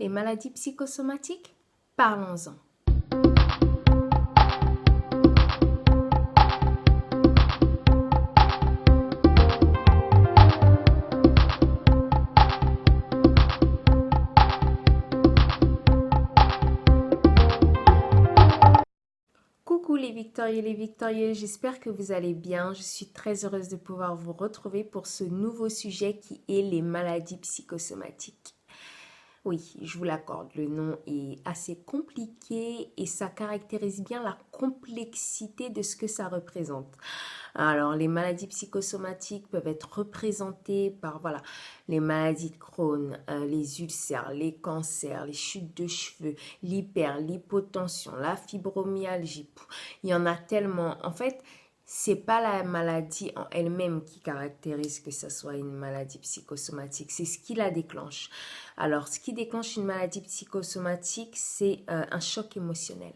Les maladies psychosomatiques? Parlons-en. Coucou les victorieux et les victorieuses, j'espère que vous allez bien. Je suis très heureuse de pouvoir vous retrouver pour ce nouveau sujet qui est les maladies psychosomatiques. Oui, je vous l'accorde, le nom est assez compliqué et ça caractérise bien la complexité de ce que ça représente. Alors, les maladies psychosomatiques peuvent être représentées par, voilà, les maladies de Crohn, les ulcères, les cancers, les chutes de cheveux, l'hypotension, la fibromyalgie. Il y en a tellement. En fait, c'est pas la maladie en elle-même qui caractérise que ce soit une maladie psychosomatique, c'est ce qui la déclenche. Alors, ce qui déclenche une maladie psychosomatique, c'est un choc émotionnel,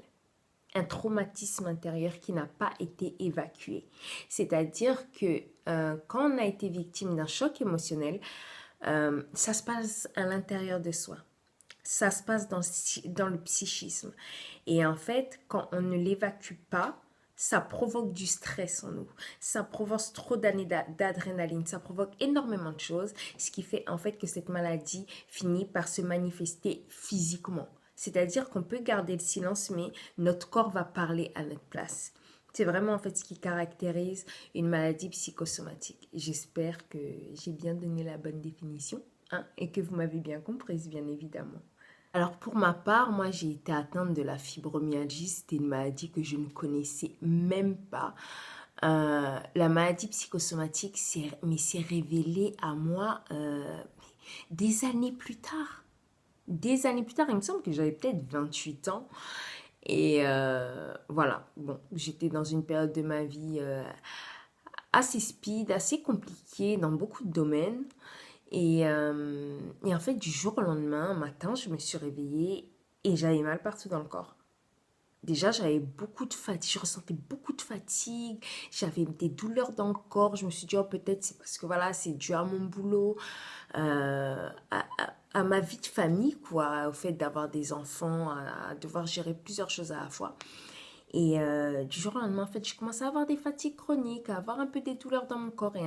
un traumatisme intérieur qui n'a pas été évacué. C'est-à-dire que quand on a été victime d'un choc émotionnel, ça se passe à l'intérieur de soi. Ça se passe dans le psychisme. Et en fait, quand on ne l'évacue pas, ça provoque du stress en nous. Ça provoque trop d'adrénaline. Ça provoque énormément de choses, ce qui fait en fait que cette maladie finit par se manifester physiquement. C'est-à-dire qu'on peut garder le silence, mais notre corps va parler à notre place. C'est vraiment en fait ce qui caractérise une maladie psychosomatique. J'espère que j'ai bien donné la bonne définition, hein, et que vous m'avez bien comprise, bien évidemment. Alors pour ma part, moi j'ai été atteinte de la fibromyalgie. C'était une maladie que je ne connaissais même pas. La maladie psychosomatique s'est révélée à moi des années plus tard. Des années plus tard, il me semble que j'avais peut-être 28 ans. Et voilà, bon, j'étais dans une période de ma vie assez speed, assez compliquée dans beaucoup de domaines. Et en fait, du jour au lendemain, un matin, je me suis réveillée et j'avais mal partout dans le corps. Déjà, j'avais beaucoup de fatigue, je ressentais beaucoup de fatigue, j'avais des douleurs dans le corps. Je me suis dit, oh, peut-être c'est parce que voilà, c'est dû à mon boulot, à ma vie de famille, quoi, au fait d'avoir des enfants, à devoir gérer plusieurs choses à la fois. Et du jour au lendemain, en fait, je commençais à avoir des fatigues chroniques, à avoir un peu des douleurs dans mon corps. Et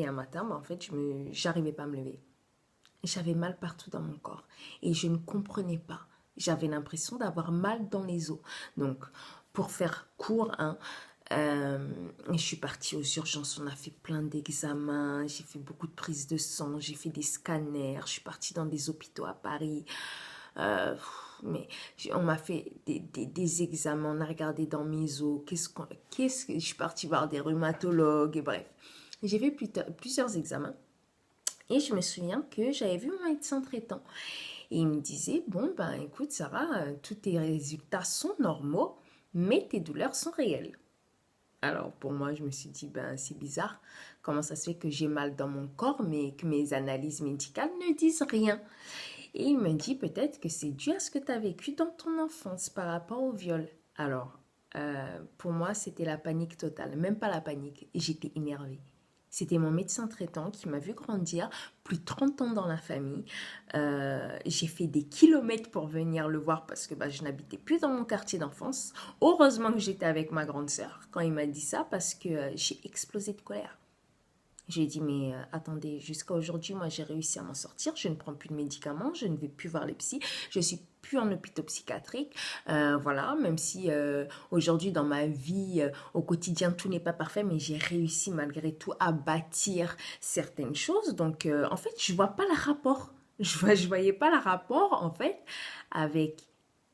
un matin, bah, en fait, j'arrivais pas à me lever. J'avais mal partout dans mon corps et je ne comprenais pas. J'avais l'impression d'avoir mal dans les os. Donc, pour faire court, hein, je suis partie aux urgences, on a fait plein d'examens, j'ai fait beaucoup de prises de sang, j'ai fait des scanners, je suis partie dans des hôpitaux à Paris. Euh, mais on m'a fait des examens, on a regardé dans mes os, je suis partie voir des rhumatologues, et bref. J'ai fait plusieurs examens. Et je me souviens que j'avais vu mon médecin traitant. Et il me disait, bon, ben écoute Sarah, tous tes résultats sont normaux, mais tes douleurs sont réelles. Alors pour moi, je me suis dit, ben c'est bizarre. Comment ça se fait que j'ai mal dans mon corps, mais que mes analyses médicales ne disent rien? Et il me dit, peut-être que c'est dû à ce que tu as vécu dans ton enfance par rapport au viol. Alors, pour moi, c'était la panique totale. Même pas la panique, j'étais énervée. C'était mon médecin traitant qui m'a vu grandir, plus de 30 ans dans la famille. J'ai fait des kilomètres pour venir le voir parce que bah, je n'habitais plus dans mon quartier d'enfance. Heureusement que j'étais avec ma grande sœur quand il m'a dit ça parce que j'ai explosé de colère. J'ai dit, mais attendez, jusqu'à aujourd'hui, moi j'ai réussi à m'en sortir. Je ne prends plus de médicaments, je ne vais plus voir les psys, je suis plus en hôpital psychiatrique. Voilà, même si aujourd'hui dans ma vie, au quotidien, tout n'est pas parfait, mais j'ai réussi malgré tout à bâtir certaines choses. Donc en fait, je vois pas le rapport. Je voyais pas le rapport en fait avec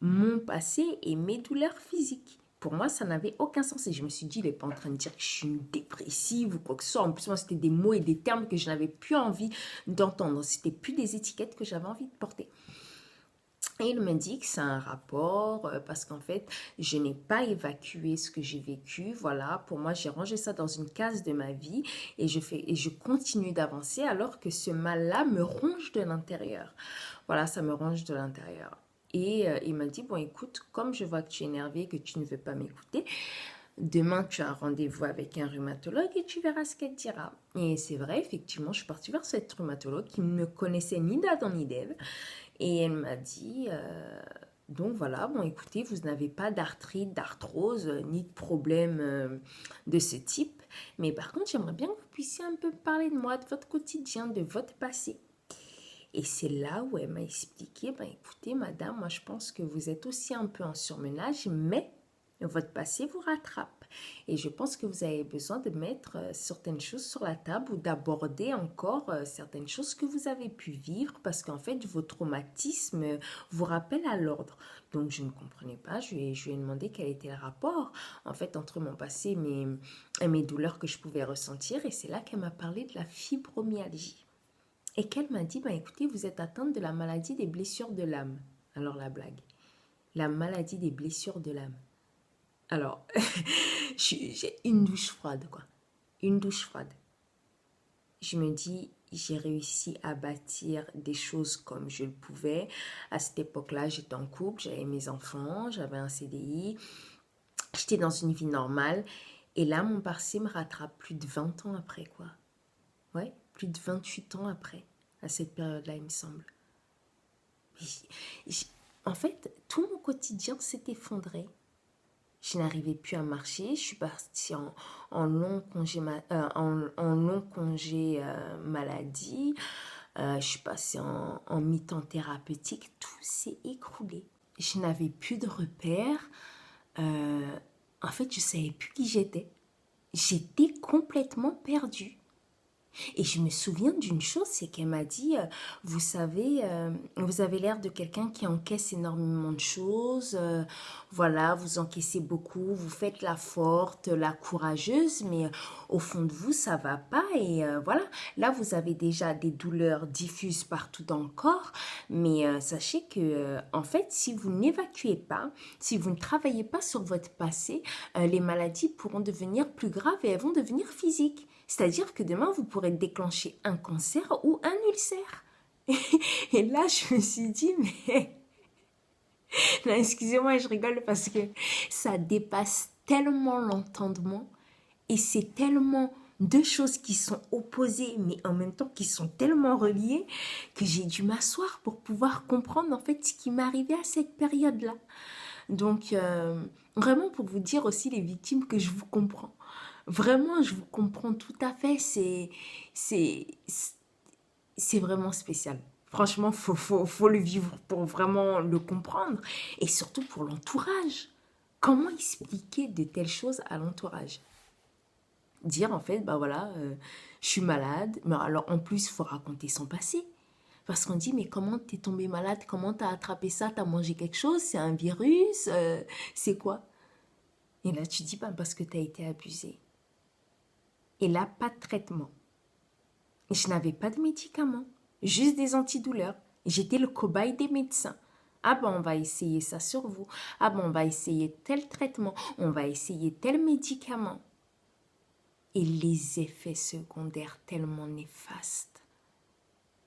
mon passé et mes douleurs physiques. Pour moi, ça n'avait aucun sens. Et je me suis dit, il n'est pas en train de dire que je suis une dépressive ou quoi que ce soit. En plus, moi, c'était des mots et des termes que je n'avais plus envie d'entendre. C'était plus des étiquettes que j'avais envie de porter. Et il me dit que c'est un rapport parce qu'en fait, je n'ai pas évacué ce que j'ai vécu. Voilà, pour moi, j'ai rangé ça dans une case de ma vie et je continue d'avancer alors que ce mal-là me ronge de l'intérieur. Voilà, ça me ronge de l'intérieur. Et il m'a dit, bon écoute, comme je vois que tu es énervé, que tu ne veux pas m'écouter, demain tu as un rendez-vous avec un rhumatologue et tu verras ce qu'elle dira. Et c'est vrai, effectivement, je suis partie vers cette rhumatologue qui ne me connaissait ni d'Adam ni d'Ève. Et elle m'a dit, donc voilà, bon écoutez, vous n'avez pas d'arthrite, d'arthrose, ni de problème de ce type. Mais par contre, j'aimerais bien que vous puissiez un peu parler de moi, de votre quotidien, de votre passé. Et c'est là où elle m'a expliqué, ben écoutez madame, moi je pense que vous êtes aussi un peu en surmenage, mais votre passé vous rattrape. Et je pense que vous avez besoin de mettre certaines choses sur la table ou d'aborder encore certaines choses que vous avez pu vivre parce qu'en fait vos traumatismes vous rappellent à l'ordre. Donc je ne comprenais pas, je lui ai demandé quel était le rapport en fait entre mon passé et mes douleurs que je pouvais ressentir. Et c'est là qu'elle m'a parlé de la fibromyalgie. Et qu'elle m'a dit, bah écoutez, vous êtes atteinte de la maladie des blessures de l'âme. Alors la blague, la maladie des blessures de l'âme. Alors, j'ai une douche froide, quoi. Une douche froide. Je me dis, j'ai réussi à bâtir des choses comme je le pouvais. À cette époque-là, j'étais en couple, j'avais mes enfants, j'avais un CDI, j'étais dans une vie normale. Et là, mon passé me rattrape plus de 20 ans après, quoi. Ouais, plus de 28 ans après, à cette période-là, il me semble. En fait, tout mon quotidien s'est effondré. Je n'arrivais plus à marcher. Je suis partie en long congé, en long congé maladie. Je suis passée en mi-temps thérapeutique. Tout s'est écroulé. Je n'avais plus de repères. En fait, je ne savais plus qui j'étais. J'étais complètement perdue. Et je me souviens d'une chose, c'est qu'elle m'a dit, vous savez, vous avez l'air de quelqu'un qui encaisse énormément de choses, voilà, vous encaissez beaucoup, vous faites la forte, la courageuse, mais au fond de vous, ça va pas. Et voilà, là, vous avez déjà des douleurs diffuses partout dans le corps, mais sachez que, en fait, si vous n'évacuez pas, si vous ne travaillez pas sur votre passé, les maladies pourront devenir plus graves et elles vont devenir physiques. C'est-à-dire que demain, vous pourrez déclencher un cancer ou un ulcère. Et là, je me suis dit, mais... Non, excusez-moi, je rigole parce que ça dépasse tellement l'entendement et c'est tellement deux choses qui sont opposées mais en même temps qui sont tellement reliées que j'ai dû m'asseoir pour pouvoir comprendre en fait ce qui m'arrivait à cette période-là. Donc, vraiment pour vous dire aussi les victimes que je vous comprends. Vraiment, je vous comprends tout à fait. C'est, c'est vraiment spécial. Franchement, faut le vivre pour vraiment le comprendre. Et surtout pour l'entourage. Comment expliquer de telles choses à l'entourage? Dire en fait, bah voilà, je suis malade. Mais alors en plus, il faut raconter son passé. Parce qu'on dit, mais comment t'es tombé malade? Comment t'as attrapé ça? T'as mangé quelque chose? C'est un virus? C'est quoi? Et là, tu dis, bah, parce que t'as été abusé. Et là, pas de traitement. Je n'avais pas de médicaments, juste des antidouleurs. J'étais le cobaye des médecins. Ah ben, on va essayer ça sur vous. Ah ben, on va essayer tel traitement. On va essayer tel médicament. Et les effets secondaires tellement néfastes.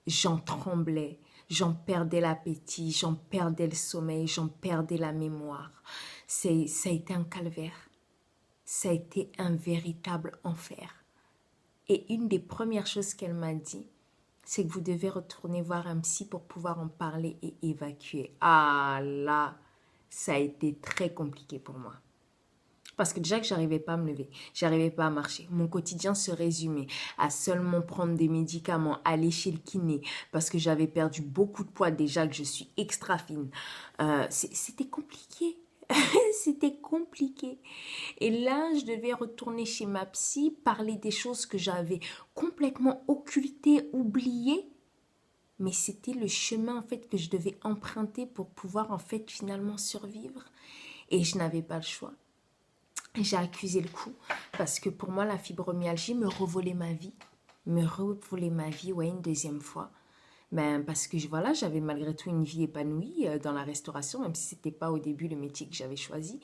J'en tremblais, j'en perdais l'appétit, j'en perdais le sommeil, j'en perdais la mémoire. Ça a été un calvaire. Ça a été un véritable enfer. Et une des premières choses qu'elle m'a dit, c'est que vous devez retourner voir un psy pour pouvoir en parler et évacuer. Ah là, ça a été très compliqué pour moi. Parce que déjà que j'arrivais pas à me lever, j'arrivais pas à marcher. Mon quotidien se résumait à seulement prendre des médicaments, aller chez le kiné, parce que j'avais perdu beaucoup de poids déjà, que je suis extra fine. C'était compliqué. C'était compliqué. Et là, je devais retourner chez ma psy, parler des choses que j'avais complètement occultées, oubliées. Mais c'était le chemin en fait que je devais emprunter pour pouvoir en fait finalement survivre. Et je n'avais pas le choix. J'ai accusé le coup parce que pour moi, la fibromyalgie me revolait ma vie. Me revolait ma vie, ouais, une deuxième fois. Ben, parce que voilà, j'avais malgré tout une vie épanouie dans la restauration, même si c'était pas au début le métier que j'avais choisi.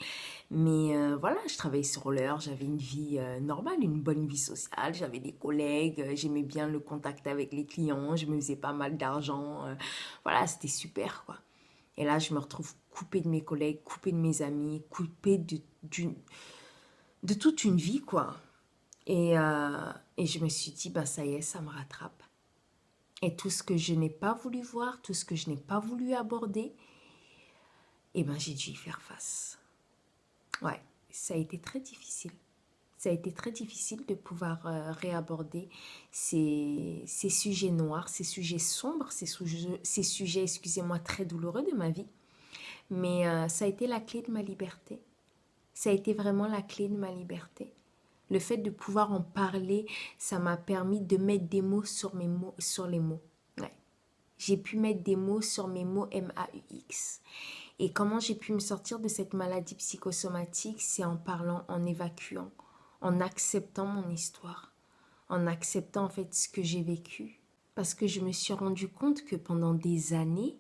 Mais voilà, je travaillais sur l'heure, j'avais une vie normale, une bonne vie sociale, j'avais des collègues, j'aimais bien le contact avec les clients, je me faisais pas mal d'argent. Voilà, c'était super, quoi. Et là, je me retrouve coupée de mes collègues, coupée de mes amis, coupée de toute une vie, quoi. Et je me suis dit, bah ça y est, ça me rattrape. Et tout ce que je n'ai pas voulu voir, tout ce que je n'ai pas voulu aborder, eh ben, j'ai dû y faire face. Ouais, ça a été très difficile. Ça a été très difficile de pouvoir réaborder ces sujets noirs, ces sujets sombres, ces sujets, excusez-moi, très douloureux de ma vie. Mais ça a été la clé de ma liberté. Ça a été vraiment la clé de ma liberté. Le fait de pouvoir en parler, ça m'a permis de mettre des mots sur mes mots, sur les mots. Ouais. J'ai pu mettre des mots sur mes mots MAUX. Et comment j'ai pu me sortir de cette maladie psychosomatique, c'est en parlant, en évacuant, en acceptant mon histoire, en acceptant en fait ce que j'ai vécu. Parce que je me suis rendu compte que pendant des années,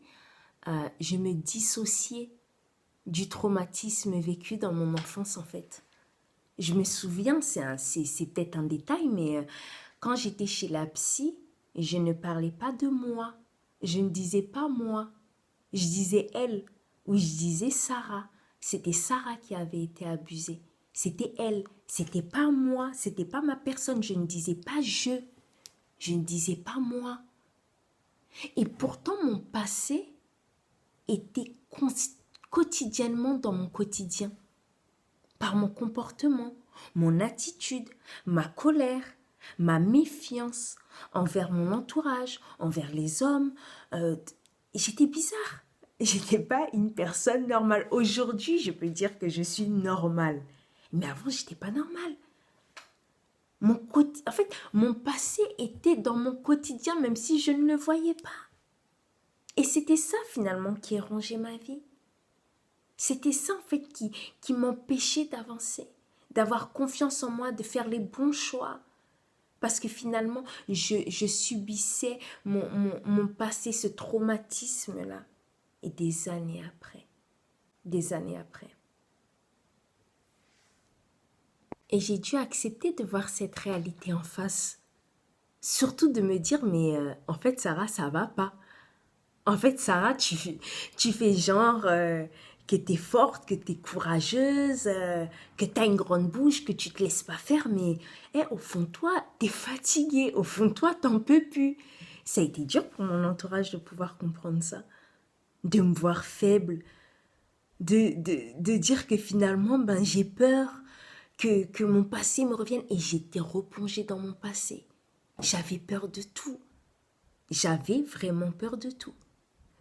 je me dissociais du traumatisme vécu dans mon enfance en fait. Je me souviens, c'est peut-être un détail, mais quand j'étais chez la psy, je ne parlais pas de moi. Je ne disais pas moi. Je disais elle. Ou je disais Sarah. C'était Sarah qui avait été abusée. C'était elle. C'était pas moi. C'était pas ma personne. Je ne disais pas je. Je ne disais pas moi. Et pourtant, mon passé était quotidiennement dans mon quotidien. Par mon comportement, mon attitude, ma colère, ma méfiance envers mon entourage, envers les hommes. J'étais bizarre. J'étais pas une personne normale. Aujourd'hui, je peux dire que je suis normale. Mais avant, j'étais pas normale. En fait, mon passé était dans mon quotidien, même si je ne le voyais pas. Et c'était ça, finalement, qui rongeait ma vie. C'était ça, en fait, qui m'empêchait d'avancer, d'avoir confiance en moi, de faire les bons choix. Parce que finalement, je subissais mon passé, ce traumatisme-là. Et des années après. Des années après. Et j'ai dû accepter de voir cette réalité en face. Surtout de me dire, mais en fait, Sarah, ça va pas. En fait, Sarah, tu fais genre que t'es forte, que t'es courageuse, que t'as une grande bouche, que tu te laisses pas faire, mais au fond de toi, t'es fatiguée. Au fond de toi, t'en peux plus. Ça a été dur pour mon entourage de pouvoir comprendre ça. De me voir faible. De dire que finalement, ben, j'ai peur que mon passé me revienne. Et j'étais replongée dans mon passé. J'avais peur de tout. J'avais vraiment peur de tout.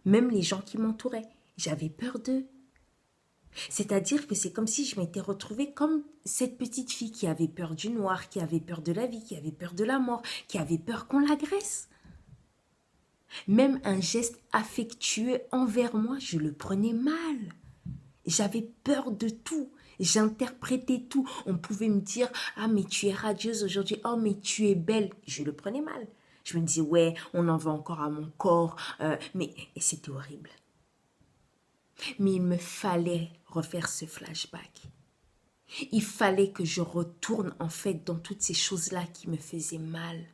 Même les gens qui m'entouraient, j'avais peur d'eux. C'est-à-dire que c'est comme si je m'étais retrouvée comme cette petite fille qui avait peur du noir, qui avait peur de la vie, qui avait peur de la mort, qui avait peur qu'on l'agresse. Même un geste affectueux envers moi, je le prenais mal. J'avais peur de tout. J'interprétais tout. On pouvait me dire « Ah, mais tu es radieuse aujourd'hui. Oh, mais tu es belle. » Je le prenais mal. Je me disais « Ouais, on en veut encore à mon corps. » Mais c'était horrible. Mais il me fallait refaire ce flashback. Il fallait que je retourne en fait dans toutes ces choses-là qui me faisaient mal.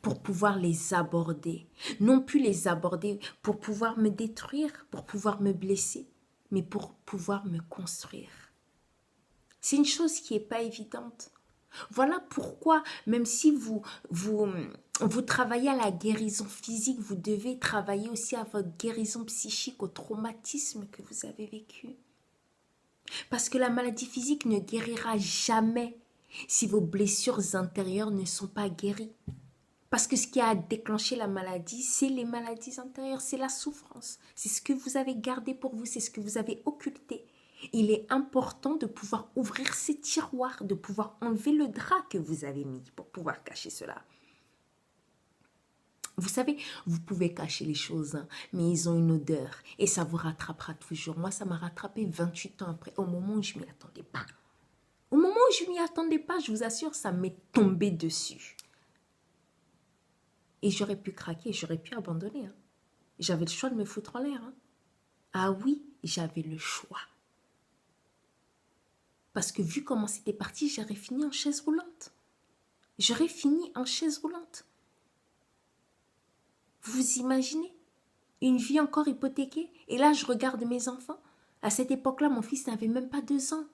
Pour pouvoir les aborder. Non plus les aborder pour pouvoir me détruire, pour pouvoir me blesser, mais pour pouvoir me construire. C'est une chose qui n'est pas évidente. Voilà pourquoi, même si vous travaillez à la guérison physique, vous devez travailler aussi à votre guérison psychique, au traumatisme que vous avez vécu. Parce que la maladie physique ne guérira jamais si vos blessures intérieures ne sont pas guéries. Parce que ce qui a déclenché la maladie, c'est les maladies intérieures, c'est la souffrance. C'est ce que vous avez gardé pour vous, c'est ce que vous avez occulté. Il est important de pouvoir ouvrir ces tiroirs, de pouvoir enlever le drap que vous avez mis pour pouvoir cacher cela. Vous savez, vous pouvez cacher les choses, hein, mais ils ont une odeur et ça vous rattrapera toujours. Moi, ça m'a rattrapé 28 ans après, au moment où je ne m'y attendais pas. Au moment où je ne m'y attendais pas, je vous assure, ça m'est tombé dessus. Et j'aurais pu craquer, j'aurais pu abandonner. Hein. J'avais le choix de me foutre en l'air. Hein. Ah oui, j'avais le choix. Parce que vu comment c'était parti, j'aurais fini en chaise roulante. J'aurais fini en chaise roulante. Vous imaginez? Une vie encore hypothéquée. Et là, je regarde mes enfants. À cette époque-là, mon fils n'avait même pas 2 ans.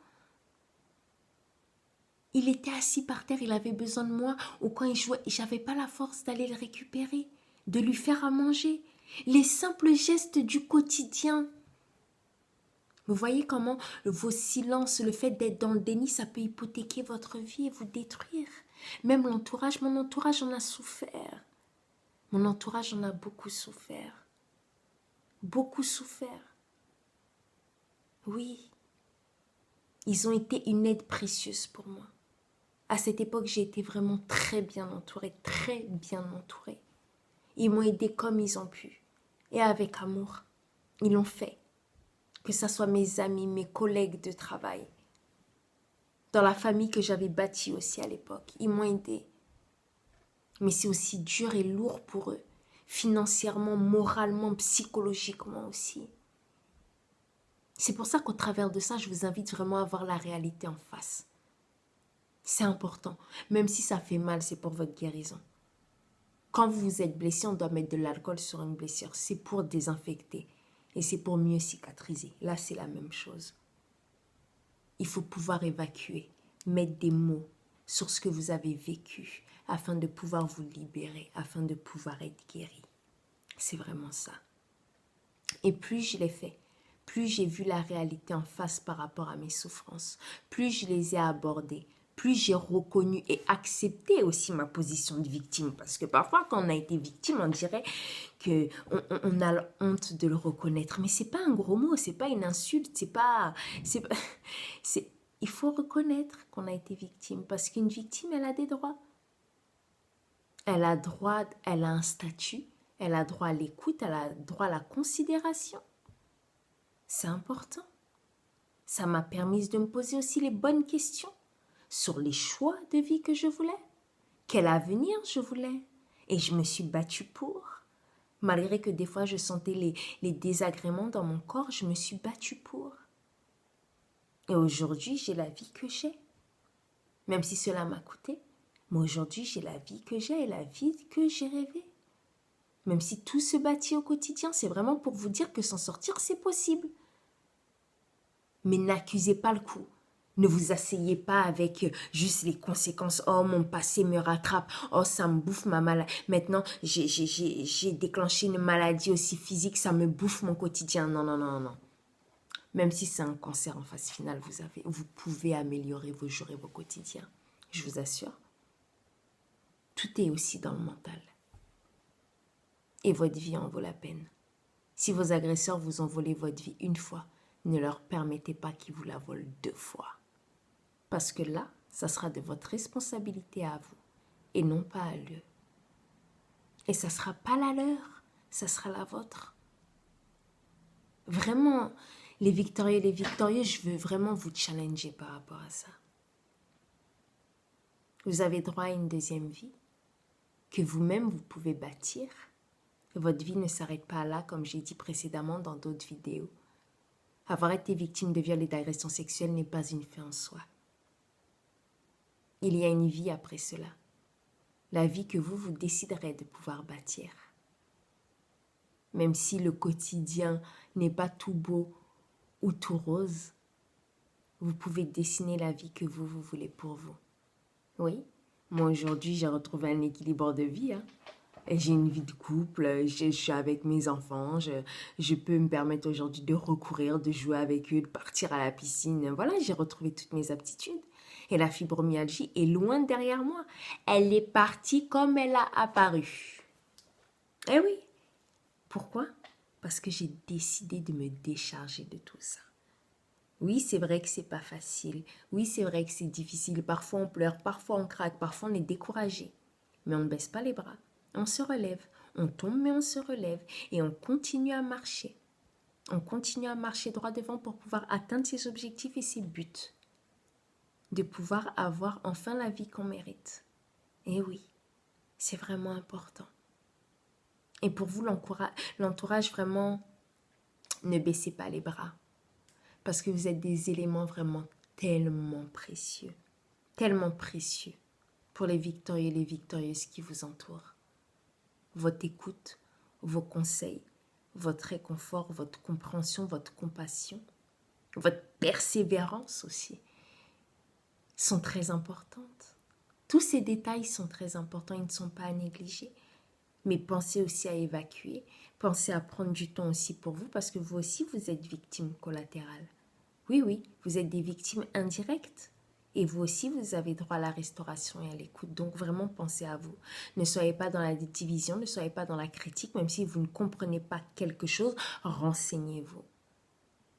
Il était assis par terre, il avait besoin de moi, ou quand il jouait, j'avais pas la force d'aller le récupérer, de lui faire à manger. Les simples gestes du quotidien. Vous voyez comment vos silences, le fait d'être dans le déni, ça peut hypothéquer votre vie et vous détruire. Même l'entourage, mon entourage en a souffert. Mon entourage en a beaucoup souffert. Beaucoup souffert. Oui. Ils ont été une aide précieuse pour moi. À cette époque, j'ai été vraiment très bien entourée, très bien entourée. Ils m'ont aidée comme ils ont pu. Et avec amour. Ils l'ont fait. Que ce soit mes amis, mes collègues de travail. Dans la famille que j'avais bâtie aussi à l'époque. Ils m'ont aidée. Mais c'est aussi dur et lourd pour eux. Financièrement, moralement, psychologiquement aussi. C'est pour ça qu'au travers de ça, je vous invite vraiment à voir la réalité en face. C'est important. Même si ça fait mal, c'est pour votre guérison. Quand vous vous êtes blessé, on doit mettre de l'alcool sur une blessure. C'est pour désinfecter. Et c'est pour mieux cicatriser. Là, c'est la même chose. Il faut pouvoir évacuer, mettre des mots sur ce que vous avez vécu afin de pouvoir vous libérer, afin de pouvoir être guéri. C'est vraiment ça. Et plus je l'ai fait, plus j'ai vu la réalité en face par rapport à mes souffrances, plus je les ai abordées, plus j'ai reconnu et accepté aussi ma position de victime. Parce que parfois, quand on a été victime, on dirait qu'on a la honte de le reconnaître. Mais c'est pas un gros mot, c'est pas une insulte, il faut reconnaître qu'on a été victime. Parce qu'une victime, elle a des droits. Elle a droit, elle a un statut, elle a droit à l'écoute, elle a droit à la considération. C'est important. Ça m'a permis de me poser aussi les bonnes questions sur les choix de vie que je voulais, quel avenir je voulais. Et je me suis battue pour. Malgré que des fois je sentais les désagréments dans mon corps, je me suis battue pour. Et aujourd'hui, j'ai la vie que j'ai. Même si cela m'a coûté, mais aujourd'hui, j'ai la vie que j'ai et la vie que j'ai rêvée. Même si tout se bâtit au quotidien, c'est vraiment pour vous dire que s'en sortir, c'est possible. Mais n'accusez pas le coup. Ne vous asseyez pas avec juste les conséquences. Oh, mon passé me rattrape. Oh, ça me bouffe ma maladie. Maintenant, j'ai déclenché une maladie aussi physique, ça me bouffe mon quotidien. Non, non, non, non. Même si c'est un cancer en phase finale, vous pouvez améliorer vos jours et vos quotidiens. Je vous assure. Tout est aussi dans le mental. Et votre vie en vaut la peine. Si vos agresseurs vous ont volé votre vie une fois, ne leur permettez pas qu'ils vous la volent 2 fois. Parce que là, ça sera de votre responsabilité à vous et non pas à eux. Et ça ne sera pas la leur, ça sera la vôtre. Vraiment, les victorieux, je veux vraiment vous challenger par rapport à ça. Vous avez droit à une deuxième vie que vous-même, vous pouvez bâtir. Votre vie ne s'arrête pas là, comme j'ai dit précédemment dans d'autres vidéos. Avoir été victime de viol et d'agression sexuelle n'est pas une fin en soi. Il y a une vie après cela. La vie que vous déciderez de pouvoir bâtir. Même si le quotidien n'est pas tout beau ou tout rose, vous pouvez dessiner la vie que vous voulez pour vous. Oui, moi aujourd'hui, j'ai retrouvé un équilibre de vie. Et j'ai une vie de couple, je suis avec mes enfants, je peux me permettre aujourd'hui de recourir, de jouer avec eux, de partir à la piscine. Voilà, j'ai retrouvé toutes mes aptitudes. Et la fibromyalgie est loin derrière moi. Elle est partie comme elle a apparu. Eh oui. Pourquoi? Parce que j'ai décidé de me décharger de tout ça. Oui, c'est vrai que c'est pas facile. Oui, c'est vrai que c'est difficile. Parfois on pleure, parfois on craque, parfois on est découragé. Mais on ne baisse pas les bras. On se relève. On tombe, mais on se relève. Et on continue à marcher. On continue à marcher droit devant pour pouvoir atteindre ses objectifs et ses buts. De pouvoir avoir enfin la vie qu'on mérite. Et oui, c'est vraiment important. Et pour vous, l'entourage, vraiment, ne baissez pas les bras. Parce que vous êtes des éléments vraiment tellement précieux pour les victorieux et les victorieuses qui vous entourent. Votre écoute, vos conseils, votre réconfort, votre compréhension, votre compassion, votre persévérance aussi. sont très importantes. Tous ces détails sont très importants, ils ne sont pas à négliger. Mais pensez aussi à évacuer, pensez à prendre du temps aussi pour vous parce que vous aussi, vous êtes victime collatérale. Oui, oui, vous êtes des victimes indirectes. Et vous aussi, vous avez droit à la restauration et à l'écoute. Donc vraiment, pensez à vous. Ne soyez pas dans la division, ne soyez pas dans la critique, même si vous ne comprenez pas quelque chose, renseignez-vous.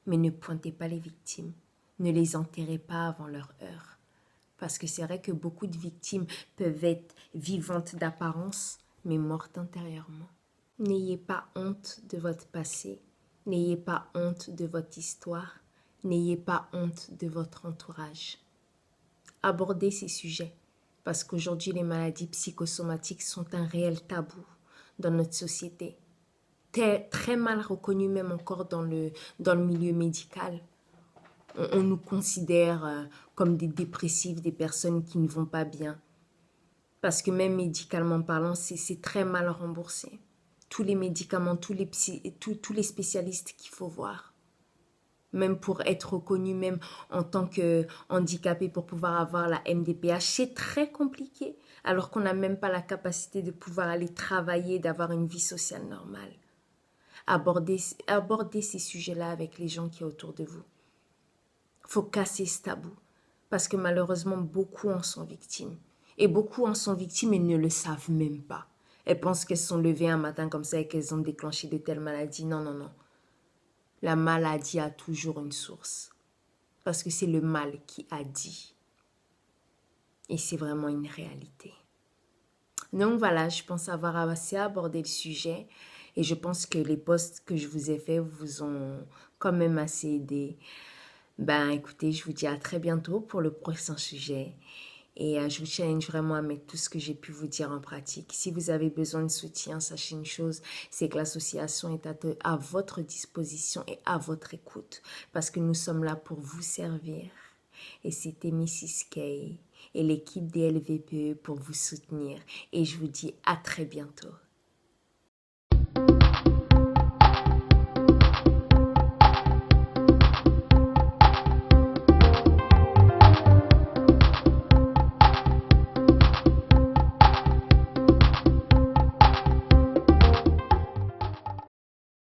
Mais ne pointez pas les victimes. Ne les enterrez pas avant leur heure. Parce que c'est vrai que beaucoup de victimes peuvent être vivantes d'apparence, mais mortes intérieurement. N'ayez pas honte de votre passé. N'ayez pas honte de votre histoire. N'ayez pas honte de votre entourage. Abordez ces sujets parce qu'aujourd'hui, les maladies psychosomatiques sont un réel tabou dans notre société. Très mal reconnu même encore dans le milieu médical. On nous considère comme des dépressifs, des personnes qui ne vont pas bien. Parce que même médicalement parlant, c'est très mal remboursé. Tous les médicaments, tous les spécialistes qu'il faut voir. Même pour être reconnu, même en tant que handicapé, pour pouvoir avoir la MDPH, c'est très compliqué. Alors qu'on n'a même pas la capacité de pouvoir aller travailler, d'avoir une vie sociale normale. Abordez ces sujets-là avec les gens qui sont autour de vous. Il faut casser ce tabou. Parce que malheureusement, beaucoup en sont victimes. Et beaucoup en sont victimes et ne le savent même pas. Elles pensent qu'elles se sont levées un matin comme ça et qu'elles ont déclenché de telles maladies. Non, non, non. La maladie a toujours une source. Parce que c'est le mal qui a dit. Et c'est vraiment une réalité. Donc voilà, je pense avoir assez abordé le sujet. Et je pense que les posts que je vous ai faits vous ont quand même assez aidé. Ben écoutez, je vous dis à très bientôt pour le prochain sujet. Et je vous challenge vraiment à mettre tout ce que j'ai pu vous dire en pratique. Si vous avez besoin de soutien, sachez une chose, c'est que l'association est à votre disposition et à votre écoute. Parce que nous sommes là pour vous servir. Et c'était Mrs. Kay et l'équipe des LVPE pour vous soutenir. Et je vous dis à très bientôt.